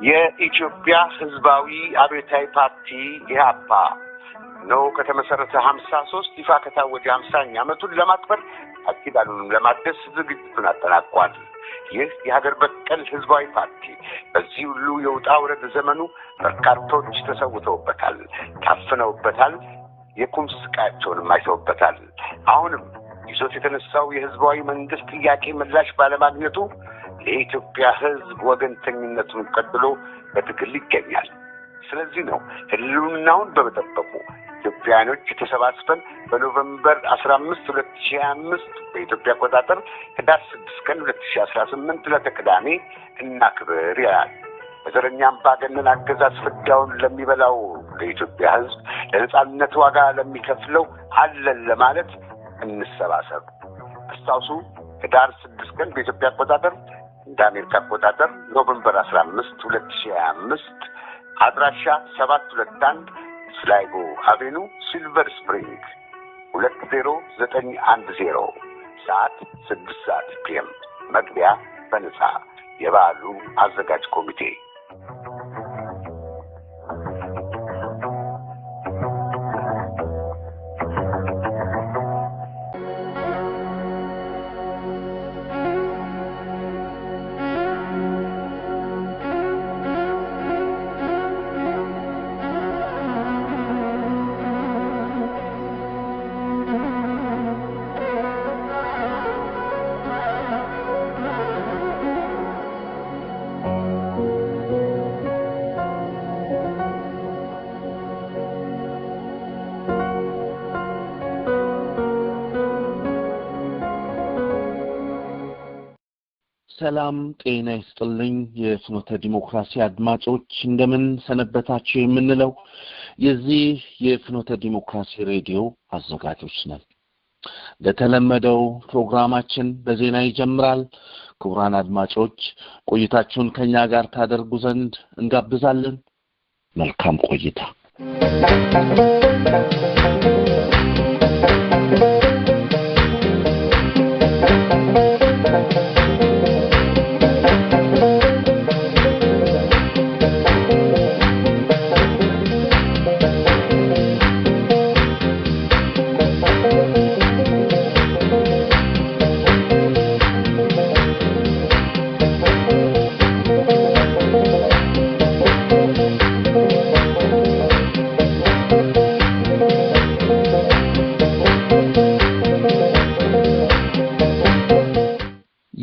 የኢትዮጵያ ህዝባዊ አብዮታዊ ፓርቲ ኢህአፓ ነው ከተመሰረተ 53 ይፋ ከታወጀ 50ኛ ዓመቱን ለማክበር አቂዳኑን ለማደስ ዝግጅቱን አጠናቋል። ይህ የሀገር በቀል ህዝባዊ ፓርቲ በዚህ ሁሉ የውጣ ውረድ ዘመኑ በርካቶች ተሰውተውበታል፣ ታፍነውበታል፣ የቁም ስቃያቸውንም አይተውበታል። አሁንም ይዞት የተነሳው የህዝባዊ መንግስት ጥያቄ ምላሽ ባለማግኘቱ የኢትዮጵያ ህዝብ ወገንተኝነቱን ቀጥሎ በትግል ይገኛል። ስለዚህ ነው ህልውናውን በመጠበቁ ኢትዮጵያኖች ተሰባስበን በኖቬምበር 15 2025 በኢትዮጵያ አቆጣጠር ህዳር 6 ቀን 2018 ለተቅዳሜ እናክብር ይላል። በዘረኛ አምባገነን አገዛዝ ፍዳውን ለሚበላው ለኢትዮጵያ ህዝብ ለነጻነት ዋጋ ለሚከፍለው አለን ለማለት እንሰባሰብ። አስታውሱ፣ ህዳር 6 ቀን በኢትዮጵያ አቆጣጠር እንደ አሜሪካ አቆጣጠር ኖቬምበር 15 2025 አድራሻ 721 ስላይጎ አቬኑ ሲልቨር ስፕሪንግ 20910 ሰዓት 6 ሰዓት ፒኤም መግቢያ በነጻ። የበዓሉ አዘጋጅ ኮሚቴ ሰላም ጤና ይስጥልኝ። የፍኖተ ዲሞክራሲ አድማጮች እንደምን ሰነበታችሁ የምንለው የዚህ የፍኖተ ዲሞክራሲ ሬዲዮ አዘጋጆች ነን። ለተለመደው ፕሮግራማችን በዜና ይጀምራል። ክቡራን አድማጮች ቆይታችሁን ከኛ ጋር ታደርጉ ዘንድ እንጋብዛለን። መልካም ቆይታ።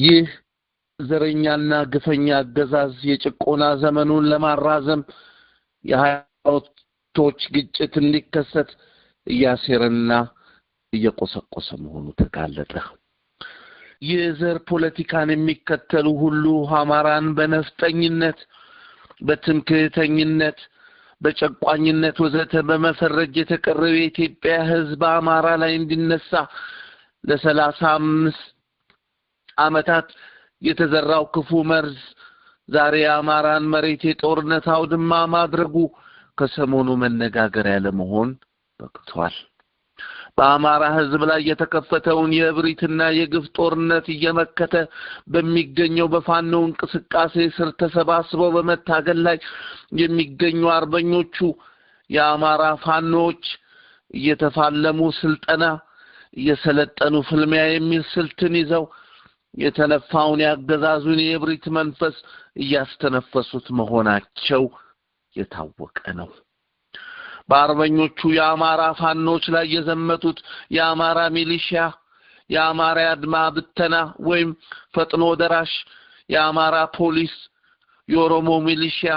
ይህ ዘረኛና ግፈኛ አገዛዝ የጭቆና ዘመኑን ለማራዘም የሃይማኖቶች ግጭት እንዲከሰት እያሴረና እየቆሰቆሰ መሆኑ ተጋለጠ። የዘር ፖለቲካን የሚከተሉ ሁሉ አማራን በነፍጠኝነት፣ በትምክህተኝነት፣ በጨቋኝነት ወዘተ በመፈረጅ የተቀረበ የኢትዮጵያ ህዝብ አማራ ላይ እንዲነሳ ለ35 ዓመታት የተዘራው ክፉ መርዝ ዛሬ አማራን መሬት የጦርነት አውድማ ማድረጉ ከሰሞኑ መነጋገሪያ ለመሆን በቅቷል። በአማራ ህዝብ ላይ የተከፈተውን የእብሪትና የግፍ ጦርነት እየመከተ በሚገኘው በፋኖ እንቅስቃሴ ስር ተሰባስበው በመታገል ላይ የሚገኙ አርበኞቹ የአማራ ፋኖች እየተፋለሙ ስልጠና እየሰለጠኑ ፍልሚያ የሚል ስልትን ይዘው የተነፋውን ያገዛዙን የእብሪት መንፈስ እያስተነፈሱት መሆናቸው የታወቀ ነው። በአርበኞቹ የአማራ ፋኖች ላይ የዘመቱት የአማራ ሚሊሺያ፣ የአማራ አድማ ብተና ወይም ፈጥኖ ደራሽ፣ የአማራ ፖሊስ፣ የኦሮሞ ሚሊሺያ፣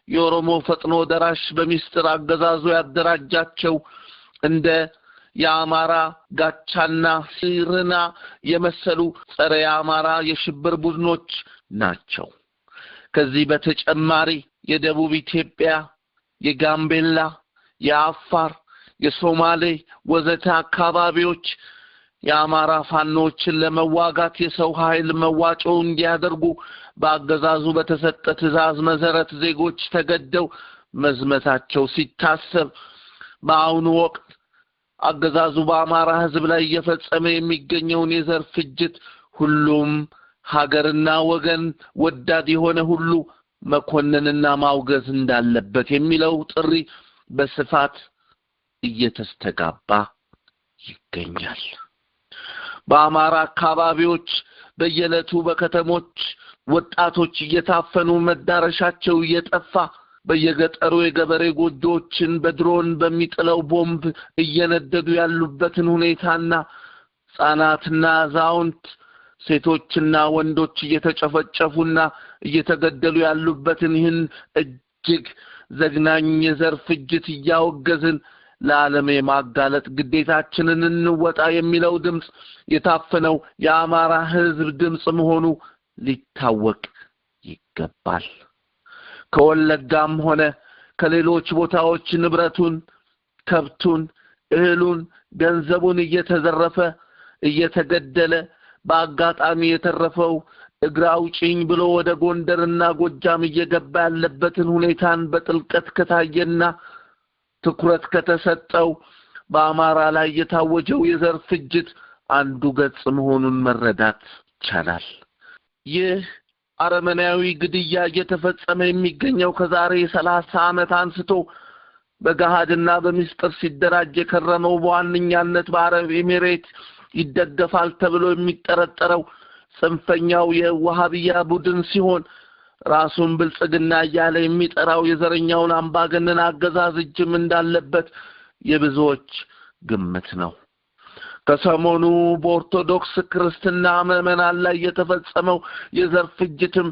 የኦሮሞ ፈጥኖ ደራሽ በሚስጥር አገዛዙ ያደራጃቸው እንደ የአማራ ጋቻና ሲርና የመሰሉ ጸረ የአማራ የሽብር ቡድኖች ናቸው። ከዚህ በተጨማሪ የደቡብ ኢትዮጵያ፣ የጋምቤላ፣ የአፋር፣ የሶማሌ ወዘተ አካባቢዎች የአማራ ፋኖችን ለመዋጋት የሰው ኃይል መዋጮ እንዲያደርጉ በአገዛዙ በተሰጠ ትዕዛዝ መሰረት ዜጎች ተገደው መዝመታቸው ሲታሰብ በአሁኑ ወቅት አገዛዙ በአማራ ሕዝብ ላይ እየፈጸመ የሚገኘውን የዘር ፍጅት ሁሉም ሀገርና ወገን ወዳድ የሆነ ሁሉ መኮንንና ማውገዝ እንዳለበት የሚለው ጥሪ በስፋት እየተስተጋባ ይገኛል። በአማራ አካባቢዎች በየዕለቱ በከተሞች ወጣቶች እየታፈኑ መዳረሻቸው እየጠፋ በየገጠሩ የገበሬ ጎጆዎችን በድሮን በሚጥለው ቦምብ እየነደዱ ያሉበትን ሁኔታና ሕፃናትና አዛውንት ሴቶችና ወንዶች እየተጨፈጨፉና እየተገደሉ ያሉበትን ይህን እጅግ ዘግናኝ የዘር ፍጅት እያወገዝን ለዓለም የማጋለጥ ግዴታችንን እንወጣ የሚለው ድምጽ የታፈነው የአማራ ሕዝብ ድምጽ መሆኑ ሊታወቅ ይገባል። ከወለጋም ሆነ ከሌሎች ቦታዎች ንብረቱን፣ ከብቱን፣ እህሉን፣ ገንዘቡን እየተዘረፈ እየተገደለ በአጋጣሚ የተረፈው እግራ አውጪኝ ብሎ ወደ ጎንደርና ጎጃም እየገባ ያለበትን ሁኔታን በጥልቀት ከታየና ትኩረት ከተሰጠው በአማራ ላይ የታወጀው የዘር ፍጅት አንዱ ገጽ መሆኑን መረዳት ይቻላል። ይህ አረመናዊ ግድያ እየተፈጸመ የሚገኘው ከዛሬ 30 ዓመት አንስቶ በገሃድና በሚስጥር ሲደራጅ የከረመው በዋነኛነት በአረብ ኤሚሬት ይደገፋል ተብሎ የሚጠረጠረው ጽንፈኛው የዋሃቢያ ቡድን ሲሆን ራሱን ብልጽግና እያለ የሚጠራው የዘረኛውን አምባገነን አገዛዝ እጅም እንዳለበት የብዙዎች ግምት ነው። ከሰሞኑ በኦርቶዶክስ ክርስትና ምዕመናን ላይ የተፈጸመው የዘር ፍጅትም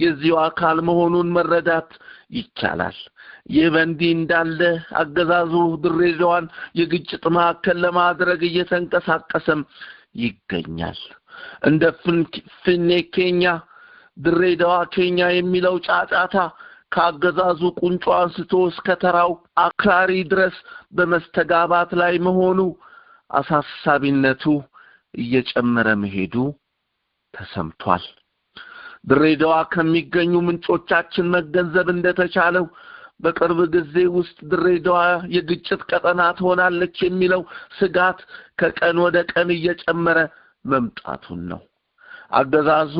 የዚሁ አካል መሆኑን መረዳት ይቻላል። ይህ በእንዲህ እንዳለ አገዛዙ ድሬዳዋን የግጭት ማዕከል ለማድረግ እየተንቀሳቀሰም ይገኛል። እንደ ፍኔ ኬኛ፣ ድሬዳዋ ኬኛ የሚለው ጫጫታ ከአገዛዙ ቁንጮ አንስቶ እስከ ተራው አክራሪ ድረስ በመስተጋባት ላይ መሆኑ አሳሳቢነቱ እየጨመረ መሄዱ ተሰምቷል። ድሬዳዋ ከሚገኙ ምንጮቻችን መገንዘብ እንደተቻለው በቅርብ ጊዜ ውስጥ ድሬዳዋ የግጭት ቀጠና ትሆናለች የሚለው ስጋት ከቀን ወደ ቀን እየጨመረ መምጣቱን ነው። አገዛዙ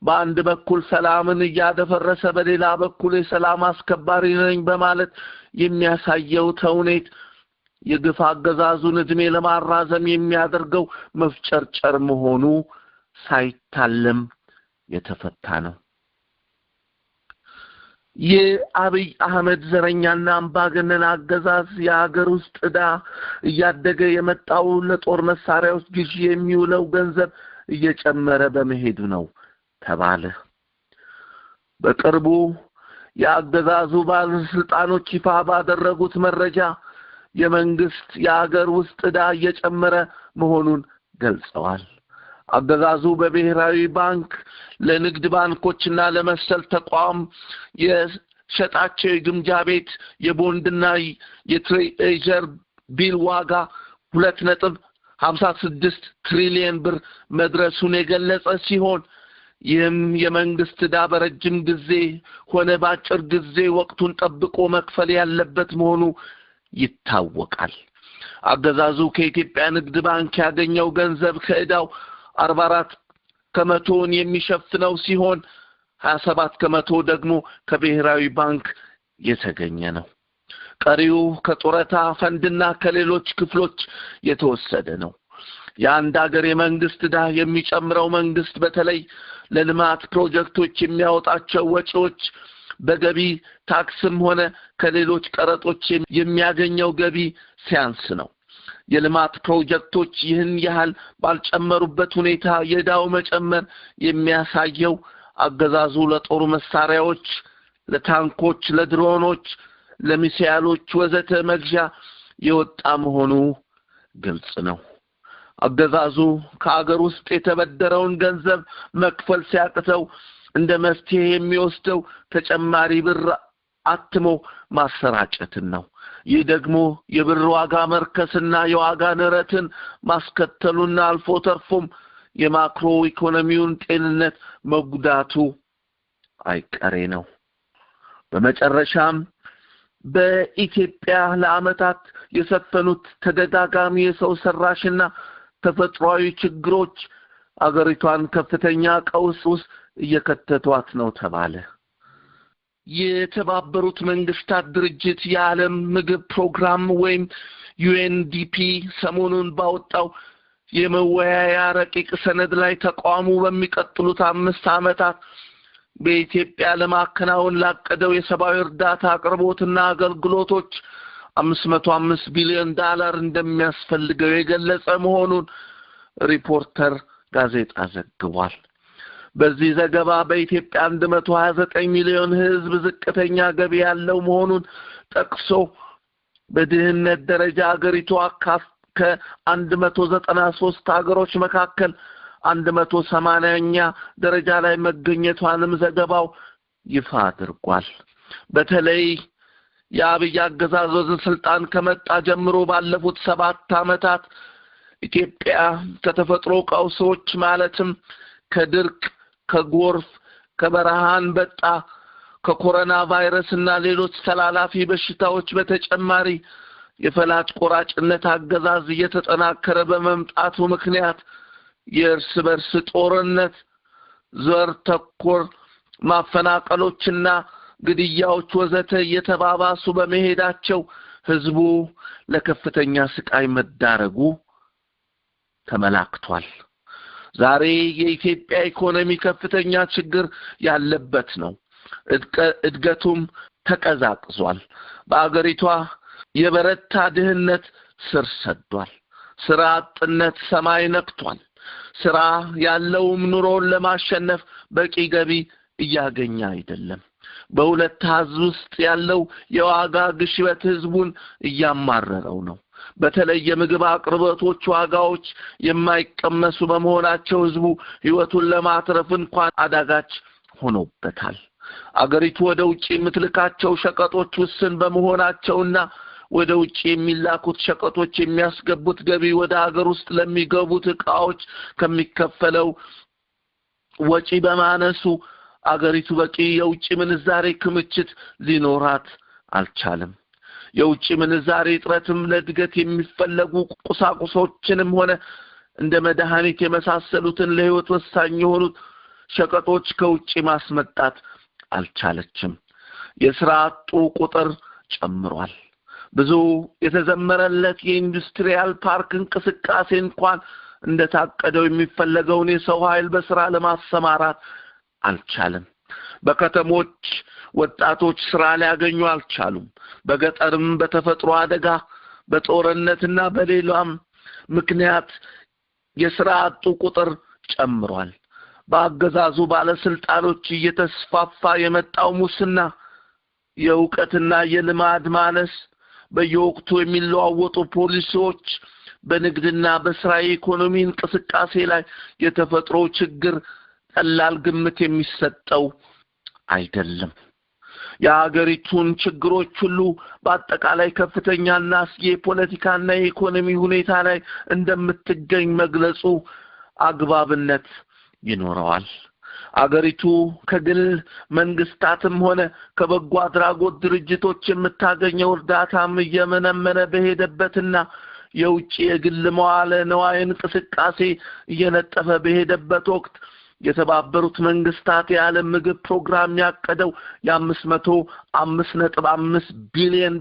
በአንድ በኩል ሰላምን እያደፈረሰ በሌላ በኩል የሰላም አስከባሪ ነኝ በማለት የሚያሳየው ተውኔት የግፍ አገዛዙን እድሜ ለማራዘም የሚያደርገው መፍጨርጨር መሆኑ ሳይታለም የተፈታ ነው። የአብይ አህመድ ዘረኛና አምባገነን አገዛዝ የሀገር ውስጥ ዕዳ እያደገ የመጣው ለጦር መሳሪያዎች ግዢ የሚውለው ገንዘብ እየጨመረ በመሄዱ ነው ተባለ። በቅርቡ የአገዛዙ ባለስልጣኖች ይፋ ባደረጉት መረጃ የመንግስት የሀገር ውስጥ ዕዳ እየጨመረ መሆኑን ገልጸዋል። አገዛዙ በብሔራዊ ባንክ ለንግድ ባንኮችና ለመሰል ተቋም የሸጣቸው የግምጃ ቤት የቦንድና የትሬዠር ቢል ዋጋ 2.56 ትሪሊየን ብር መድረሱን የገለጸ ሲሆን ይህም የመንግስት ዕዳ በረጅም ጊዜ ሆነ በአጭር ጊዜ ወቅቱን ጠብቆ መክፈል ያለበት መሆኑ ይታወቃል። አገዛዙ ከኢትዮጵያ ንግድ ባንክ ያገኘው ገንዘብ ከዕዳው 44% የሚሸፍነው ሲሆን 27% ደግሞ ከብሔራዊ ባንክ የተገኘ ነው። ቀሪው ከጡረታ ፈንድና ከሌሎች ክፍሎች የተወሰደ ነው። የአንድ ሀገር የመንግስት ዕዳ የሚጨምረው መንግስት በተለይ ለልማት ፕሮጀክቶች የሚያወጣቸው ወጪዎች በገቢ ታክስም ሆነ ከሌሎች ቀረጦች የሚያገኘው ገቢ ሲያንስ ነው። የልማት ፕሮጀክቶች ይህን ያህል ባልጨመሩበት ሁኔታ የዕዳው መጨመር የሚያሳየው አገዛዙ ለጦር መሳሪያዎች፣ ለታንኮች፣ ለድሮኖች፣ ለሚሳይሎች ወዘተ መግዣ የወጣ መሆኑ ግልጽ ነው። አገዛዙ ከአገር ውስጥ የተበደረውን ገንዘብ መክፈል ሲያቅተው እንደ መፍትሄ የሚወስደው ተጨማሪ ብር አትሞ ማሰራጨትን ነው። ይህ ደግሞ የብር ዋጋ መርከስና የዋጋ ንረትን ማስከተሉና አልፎ ተርፎም የማክሮ ኢኮኖሚውን ጤንነት መጉዳቱ አይቀሬ ነው። በመጨረሻም በኢትዮጵያ ለዓመታት የሰፈኑት ተደጋጋሚ የሰው ሰራሽና ተፈጥሯዊ ችግሮች አገሪቷን ከፍተኛ ቀውስ ውስጥ እየከተቷት ነው ተባለ። የተባበሩት መንግስታት ድርጅት የዓለም ምግብ ፕሮግራም ወይም UNDP ሰሞኑን ባወጣው የመወያያ ረቂቅ ሰነድ ላይ ተቋሙ በሚቀጥሉት 5 ዓመታት በኢትዮጵያ ለማከናወን ላቀደው የሰብአዊ እርዳታ አቅርቦትና አገልግሎቶች $505 ቢሊዮን እንደሚያስፈልገው የገለጸ መሆኑን ሪፖርተር ጋዜጣ ዘግቧል። በዚህ ዘገባ በኢትዮጵያ 129 ሚሊዮን ህዝብ ዝቅተኛ ገቢ ያለው መሆኑን ጠቅሶ በድህነት ደረጃ አገሪቷ ከ193 ሀገሮች መካከል 180ኛ ደረጃ ላይ መገኘቷንም ዘገባው ይፋ አድርጓል። በተለይ የአብይ አገዛዝ ስልጣን ከመጣ ጀምሮ ባለፉት 7 ዓመታት ኢትዮጵያ ከተፈጥሮ ቀውሶች ማለትም ከድርቅ፣ ከጎርፍ፣ ከበረሃ አንበጣ፣ ከኮሮና ቫይረስና ሌሎች ተላላፊ በሽታዎች በተጨማሪ የፈላጭ ቆራጭነት አገዛዝ እየተጠናከረ በመምጣቱ ምክንያት የእርስ በርስ ጦርነት፣ ዘር ተኮር ማፈናቀሎችና ግድያዎች ወዘተ እየተባባሱ በመሄዳቸው ህዝቡ ለከፍተኛ ስቃይ መዳረጉ ተመላክቷል። ዛሬ የኢትዮጵያ ኢኮኖሚ ከፍተኛ ችግር ያለበት ነው። እድገቱም ተቀዛቅዟል። በአገሪቷ የበረታ ድህነት ስር ሰዷል። ስራ አጥነት ሰማይ ነክቷል። ስራ ያለውም ኑሮን ለማሸነፍ በቂ ገቢ እያገኘ አይደለም። በሁለት አሃዝ ውስጥ ያለው የዋጋ ግሽበት ህዝቡን እያማረረው ነው። በተለይ የምግብ አቅርቦቶች ዋጋዎች የማይቀመሱ በመሆናቸው ህዝቡ ህይወቱን ለማትረፍ እንኳን አዳጋች ሆኖበታል። አገሪቱ ወደ ውጪ የምትልካቸው ሸቀጦች ውስን በመሆናቸውና ወደ ውጪ የሚላኩት ሸቀጦች የሚያስገቡት ገቢ ወደ ሀገር ውስጥ ለሚገቡት ዕቃዎች ከሚከፈለው ወጪ በማነሱ አገሪቱ በቂ የውጪ ምንዛሬ ክምችት ሊኖራት አልቻለም። የውጪ ምንዛሬ እጥረትም ለእድገት የሚፈለጉ ቁሳቁሶችንም ሆነ እንደ መድኃኒት የመሳሰሉትን ለህይወት ወሳኝ የሆኑት ሸቀጦች ከውጪ ማስመጣት አልቻለችም። የሥራ አጡ ቁጥር ጨምሯል። ብዙ የተዘመረለት የኢንዱስትሪያል ፓርክ እንቅስቃሴ እንኳን እንደታቀደው የሚፈለገውን የሰው ኃይል በስራ ለማሰማራት አልቻለም። በከተሞች ወጣቶች ስራ ሊያገኙ አልቻሉም። በገጠርም በተፈጥሮ አደጋ፣ በጦርነትና በሌላም ምክንያት የሥራ አጡ ቁጥር ጨምሯል። በአገዛዙ ባለስልጣኖች እየተስፋፋ የመጣው ሙስና፣ የእውቀትና የልማድ ማነስ፣ በየወቅቱ የሚለዋወጡ ፖሊሲዎች፣ በንግድና በስራ ኢኮኖሚ እንቅስቃሴ ላይ የተፈጥሮ ችግር ቀላል ግምት የሚሰጠው አይደለም። የአገሪቱን ችግሮች ሁሉ በአጠቃላይ ከፍተኛና የፖለቲካና የኢኮኖሚ ሁኔታ ላይ እንደምትገኝ መግለጹ አግባብነት ይኖረዋል። አገሪቱ ከግል መንግስታትም ሆነ ከበጎ አድራጎት ድርጅቶች የምታገኘው እርዳታም እየመነመነ በሄደበትና የውጪ የግል መዋለ ንዋይ እንቅስቃሴ እየነጠፈ በሄደበት ወቅት የተባበሩት መንግስታት የዓለም ምግብ ፕሮግራም ያቀደው $505.5 ቢሊዮን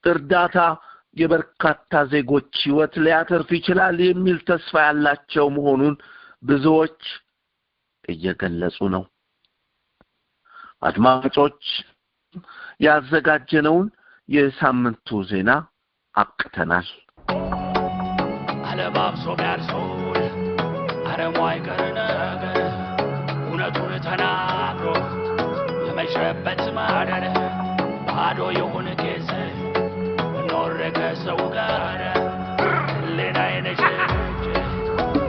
እርዳታ የበርካታ ዜጎች ህይወት ሊያተርፍ ይችላል የሚል ተስፋ ያላቸው መሆኑን ብዙዎች እየገለጹ ነው። አድማጮች፣ ያዘጋጀነውን የሳምንቱ ዜና አቅተናል። አለባብሶ ቢያርሶ አረሟይ ገረነገ እውነቱን ተናግሮ የመሸበት ማደረ ባዶ የሆነ ኬስ ኖረ ከሰው ጋር ሌላዬ ነች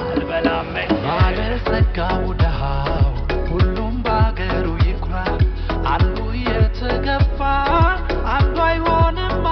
አልበላም ባለጸጋው ደሃው ሁሉም ባገሩ ይኩራ አንዱ የተገፋ አንዱ አይሆንም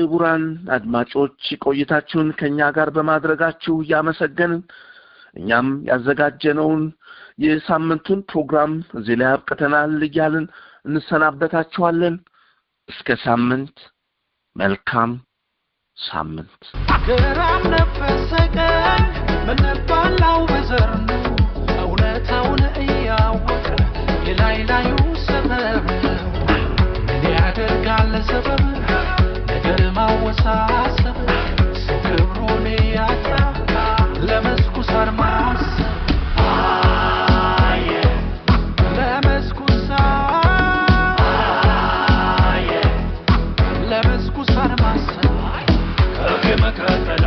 ክቡራን አድማጮች ቆይታችሁን ከኛ ጋር በማድረጋችሁ ያመሰገንን እኛም ያዘጋጀነውን የሳምንቱን ፕሮግራም እዚህ ላይ አብቅተናል እያልን እንሰናበታችኋለን። እስከ ሳምንት መልካም ሳምንት። ግራም ነፈሰቀኝ ምንባላው በዘርኑ እውነታውን እያወቀ የላይ ላዩ ሰበብ ምን ያደርጋል ሰበብ ነገር ማወሳሰብ ክብሩን ያጣ ለመስኩ ሳር ማሰብ ለመስኩ ሳር ማሰብ ከመከተላ